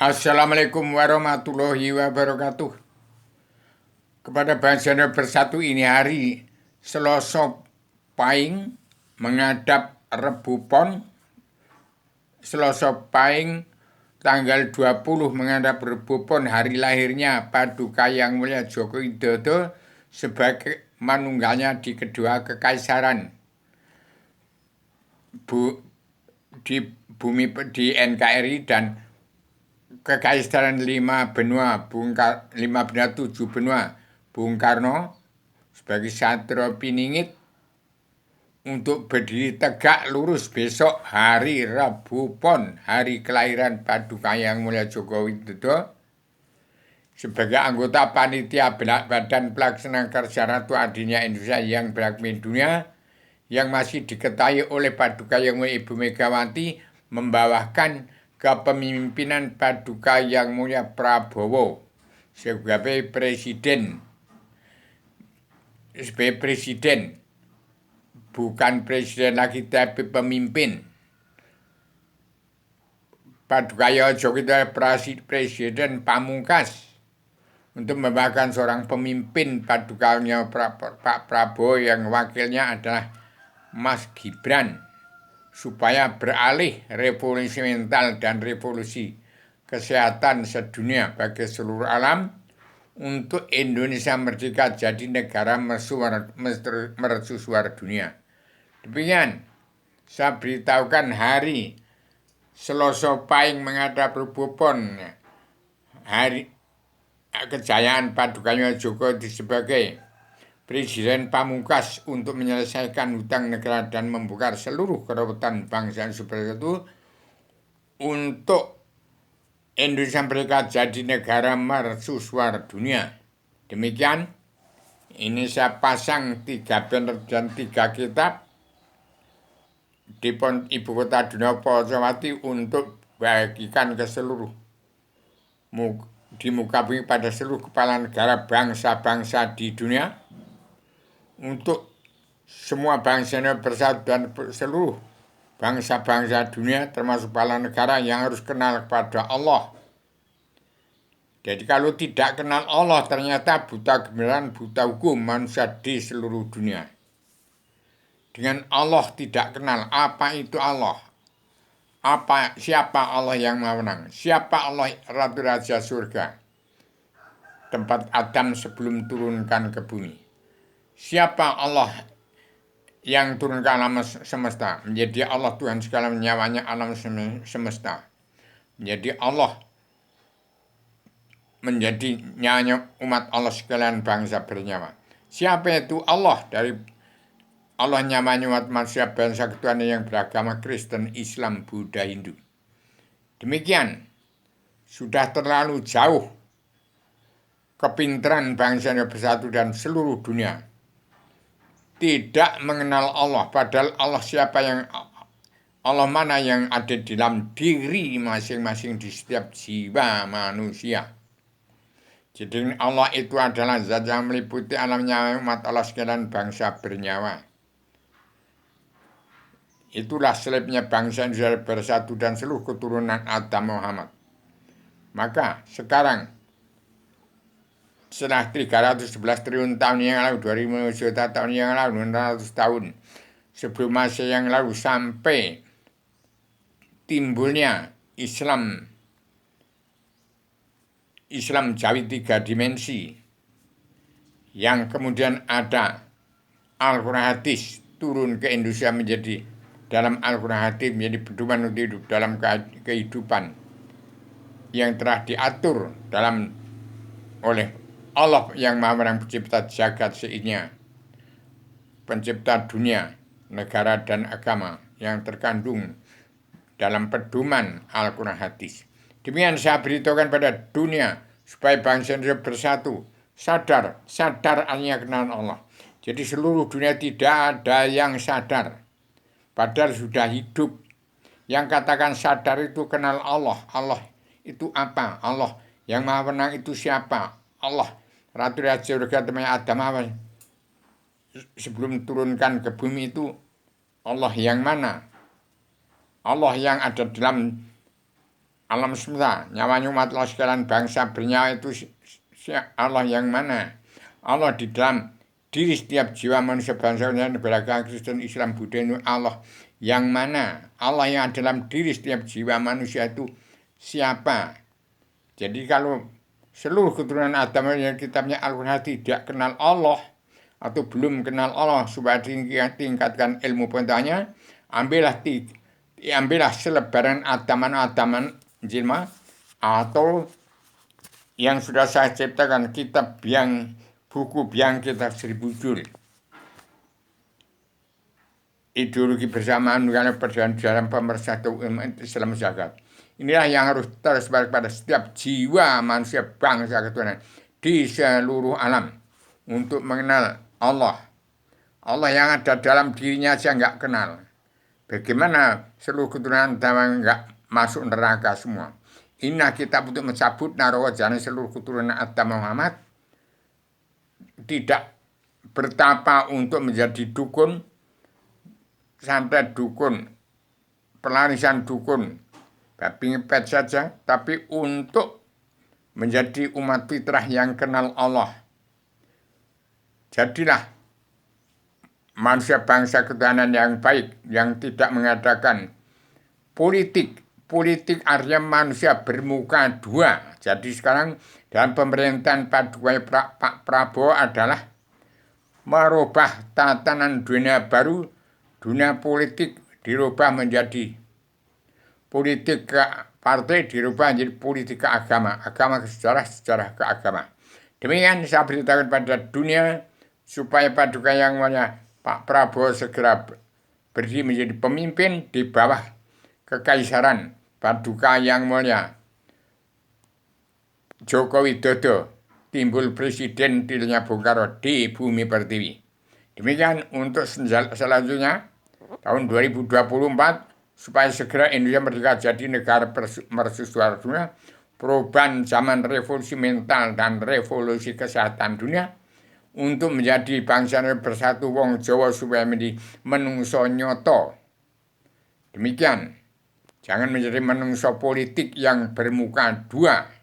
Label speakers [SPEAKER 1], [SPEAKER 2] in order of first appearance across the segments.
[SPEAKER 1] Assalamualaikum warahmatullahi wabarakatuh. Kepada bangsa Indonesia bersatu ini hari Selasa Pahing menghadap Rebu Pon. Selasa Pahing tanggal 20 menghadap Rebu Pon, hari lahirnya Paduka Yang Mulia Joko Widodo sebagai manunggalnya di kedua kekaisaran di bumi di NKRI dan Kekaisaran lima benua, tujuh benua, Bung Karno sebagai Satrio Piningit untuk berdiri tegak lurus besok hari Rabu Pon, hari kelahiran Paduka Yang Mulia Joko Widodo, sebagai anggota panitia Badan Pelaksana Kerja Ratu Adina Indonesia yang berhak dunia, yang masih diketahui oleh Paduka Yang Mulia Ibu Megawati, membawakan kepemimpinan Paduka Yang Mulia Prabowo sebagai presiden, bukan presiden lagi tapi pemimpin. Paduka Yang Joko Widodo presiden pamungkas untuk membawakan seorang pemimpin. Padukanya Pak Prabowo yang wakilnya adalah Mas Gibran, supaya beralih revolusi mental dan revolusi kesehatan sedunia bagi seluruh alam, untuk Indonesia merdeka jadi negara mercusuar dunia. Demikian saya beritahukan hari Selasa Pahing menghadap Rebu Pon, hari kejayaan Padukanya Joko sebagai presiden pamungkas untuk menyelesaikan hutang negara dan membuka seluruh kerebutan bangsa seperti itu, untuk Indonesia mereka jadi negara mercusuar dunia. Demikian, ini saya pasang 3 banner dan 3 kitab di ibu kota dunia Pocowati untuk bagikan ke seluruh di muka bumi pada seluruh kepala negara bangsa-bangsa di dunia, untuk semua bangsa bersatu dan seluruh bangsa-bangsa dunia termasuk kepala negara yang harus kenal kepada Allah. Jadi kalau tidak kenal Allah ternyata buta kebenaran, buta hukum manusia di seluruh dunia. Dengan Allah tidak kenal apa itu Allah, siapa Allah yang Maha Menang, siapa Allah Ratu Raja Surga, tempat Adam sebelum turunkan ke bumi. Siapa Allah yang turun ke alam semesta, menjadi Allah Tuhan segala nyawanya alam semesta, menjadi Allah, menjadi nyawanya umat Allah sekalian bangsa bernyawa. Siapa itu Allah? Dari Allah nyawanya umat manusia bangsa ketuhanan yang beragama Kristen, Islam, Buddha, Hindu. Demikian, sudah terlalu jauh kepintaran bangsa yang bersatu dan seluruh dunia tidak mengenal Allah, padahal Allah Allah mana yang ada di dalam diri masing-masing di setiap jiwa manusia. Jadi Allah itu adalah zat yang meliputi alamnya umat Allah sekalian bangsa bernyawa. Itulah selipnya bangsa Indonesia bersatu dan seluruh keturunan Adam Muhammad. Maka sekarang setelah 311 triliun tahun yang lalu, 2000 juta tahun yang lalu, 600 tahun sebelum masa yang lalu, sampai timbulnya Islam Jawi 3 dimensi, yang kemudian ada Al-Quran hadis turun ke Indonesia, menjadi dalam Al-Quran hadis menjadi pedoman untuk hidup dalam kehidupan yang telah diatur oleh Allah yang Maha Menang, pencipta jagat seisinya, pencipta dunia, negara dan agama, yang terkandung dalam pedoman Al-Quran hadis. Demikian saya beritahukan pada dunia supaya bangsa Indonesia bersatu, sadar artinya kenal Allah. Jadi seluruh dunia tidak ada yang sadar, padahal sudah hidup. Yang katakan sadar itu kenal Allah. Allah itu apa? Allah yang Maha Menang itu siapa? Allah Ratu Raja Surga temannya Adam apa? Sebelum turunkan ke bumi itu Allah yang mana? Allah yang ada dalam alam semesta, nyawanya umat Allah sekalian bangsa bernyawa itu Allah yang mana? Allah di dalam diri setiap jiwa manusia bangsa beragama Kristen, Islam, Buddha itu Allah yang mana? Allah yang dalam diri setiap jiwa manusia itu siapa? Jadi kalau seluruh keturunan Adam yang kitabnya Al-Quran tidak kenal Allah atau belum kenal Allah supaya tingkatkan ilmu pengetahuannya, ambillah selebaran Adaman jilma atau yang sudah saya ciptakan buku yang kita 1000 judul. Ideologi bersamaan karena perjalanan pemersatu umat Islam zakat. Inilah yang harus tersebar pada setiap jiwa manusia bangsa keturunan di seluruh alam untuk mengenal Allah. Allah yang ada dalam dirinya saja nggak kenal. Bagaimana seluruh keturunan Adam nggak masuk neraka semua? Inilah kitab untuk mencabut narawa jalan seluruh keturunan Adam Muhammad tidak bertapa untuk menjadi dukun sampai dukun pelarisan dukun babi ngepet saja, tapi untuk menjadi umat fitrah yang kenal Allah. Jadilah manusia bangsa ketuhanan yang baik, yang tidak mengadakan politik. Politik artinya manusia bermuka dua. Jadi sekarang dalam pemerintahan Pak Prabowo adalah merubah tatanan dunia baru, dunia politik dirubah menjadi politik ke partai, dirubah menjadi politik ke agama, agama ke sejarah, sejarah ke agama. Demikian saya beritahukan pada dunia supaya Paduka Yang Mulia Pak Prabowo segera berdiri menjadi pemimpin di bawah kekaisaran Paduka Yang Mulia Joko Widodo, timbul presiden tilnya Bung Karno di bumi pertiwi. Demikian untuk selanjutnya tahun 2024 supaya segera Indonesia merdeka jadi negara mercusuar dunia, perubahan zaman revolusi mental dan revolusi kesehatan dunia untuk menjadi bangsa bersatu wong Jawa supaya menjadi menungso nyoto. Demikian, jangan menjadi menungso politik yang bermuka dua.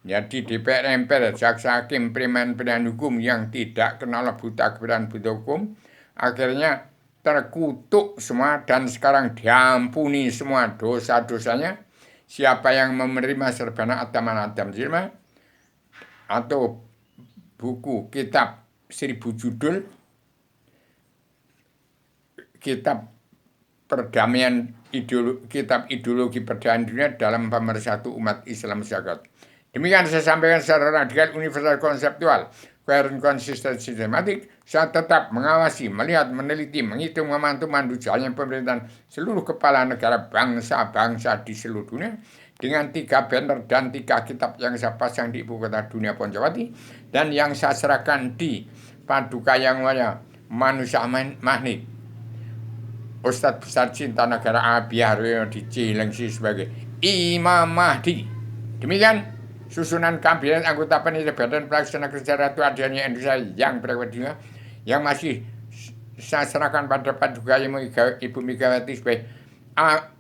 [SPEAKER 1] Jadi DPR, MPR, jaksa hakim, preman hukum yang tidak kenal buta kebenaran buta hukum, akhirnya terkutuk semua dan sekarang diampuni semua dosa-dosanya. Siapa yang menerima serbana Adam Jilma atau buku kitab 1000 judul, kitab perdamaian kitab ideologi perdamaian dunia dalam pemersatu umat Islam zakat. Demikian saya sampaikan secara radikal, universal, konseptual, koheren, konsisten, sistematik. Saya tetap mengawasi, melihat, meneliti, menghitung, memantau, mandu jalannya pemerintahan seluruh kepala negara bangsa-bangsa di seluruh dunia dengan 3 banner dan 3 kitab yang saya pasang di ibu kota dunia Poncowati dan yang saya serahkan di Paduka Yang Mulia Manusia Magnet Ustadz Besar Cinta Negara Abi Haryono di Cilengsi sebagai Imam Mahdi. Demikian susunan kabinet anggota panitia badan pelaksana kerja Ratu Adiana Indonesia yang berkepentingan yang masih saya serahkan pada Paduka Ibu Megawati sebagai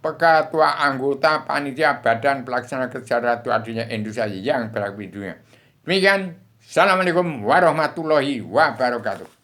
[SPEAKER 1] ketua anggota panitia badan pelaksana kerja Ratu Adiana Indonesia yang berkepentingan. Demikian, Assalamualaikum warahmatullahi wabarakatuh.